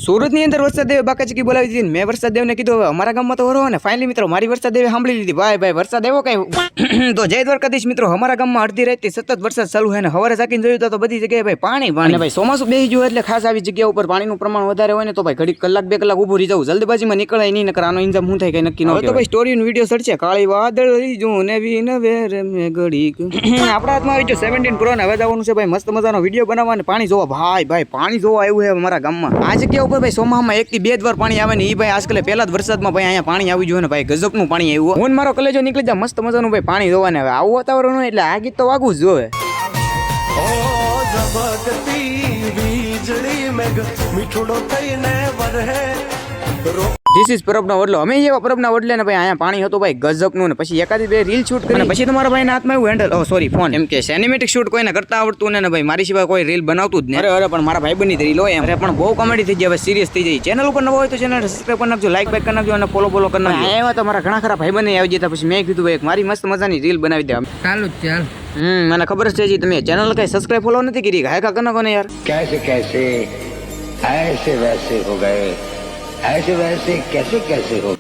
સુરત ની અંદર વરસાદ દેવે બાકાચકી બોલાવી દીધી. મેં વરસાદ દેવને કીધું હવે અમારા ગામમાં તો વરો ને. ફાઇનલી મિત્રો મારી વરસાદ દેવે સાંભળી લીધી. ભાઈ વરસાદ એવો કઈ તો જય દ્વારકાધીશ મિત્રો. અમારા ગામમાં અડધી રાતથી સતત વરસાદ ચાલુ છે ને સવારે સાકીને જોયું તો બધી જગ્યાએ ભાઈ પાણી પાણી. ભાઈ ચોમાસું બેસી ગયું એટલે ખાસ આવી જગ્યા ઉપર પાણીનું પ્રમાણ વધારે હોય ને તો ભાઈ ઘડીક કલાક 2 કલાક ઊભું રહી જવું. જલ્દીબાજીમાં નીકળાય નહીં નકર આનો ઇન્જામ શું થાય કઈ નક્કી ન હોય. તો ભાઈ સ્ટોરીનો વિડીયો સડશે કાળી વાદળ જો નવી નવેર મે ઘડીક આપણા હાથમાં આવી ગયો 17 પ્રો ને હવે જવાનું છે ભાઈ મસ્ત મજાનો વિડીયો બનાવવા અને પાણી જોવા. ભાઈ પાણી જોવા આવ્યું છે અમારા ગામમાં. આ જગ્યા ઉપર ભાઈ સોમામાં 1 થી 2 વાર પાણી આવે ને એ ભાઈ આજકાલ પહેલા જ વરસાદમાં ભાઈ અહીંયા પાણી આવી ગયું ને ભાઈ ગજબનું પાણી આવ્યું. હું મારો કલેજો નીકળી જા મસ્ત મજાનું ભાઈ પાણી જોવાને. હવે આવું વાતાવરણ હોય એટલે આ ગીત તો વાગવું જ જોવે. ધીસ ઇઝ પરબનો વડલો. અમે એવા પરબના વડલે ને ભાઈ અહીંયા પાણી હતું ભાઈ ગજબનું ને પછી એકાદી 2 રીલ શૂટ કરી પછી તમારા ભાઈના હાથમાં એવું હેન્ડલ સોરી ફોન એમ કે સિનેમેટિક શૂટ કોઈને કરતા આવડતું ને ભાઈ મારી સિવાય કોઈ રીલ બનાવતું જ નહીં. અરે પણ મારા ભાઈ બની રીલ હોય એમ પણ બહુ કોમેડી થઈ જાય હવે સિરિયસ થઈ જાય. ચેનલ ઉપર નવો હોય તો ચેનલ સબસ્ક્રાઇબ કરી નાખજો, લાઈક કરી નાખજો અને ફોલો કરી નાખજો. એવા તો મારા ઘણા ખરા ભાઈ બની આવી જતા પછી મેં કીધું ભાઈ મારી મસ્ત મજાની રીલ બનાવી દે. ચાલુ ચાલ મને ખબર છે જી તમે ચેનલ કઈ સબસ્ક્રાઇબ ફોલો નથી કરી. હાયકા કરી નાખો ને યાર. कैसे ऐसे वैसे हो गए, ऐसे वैसे कैसे हो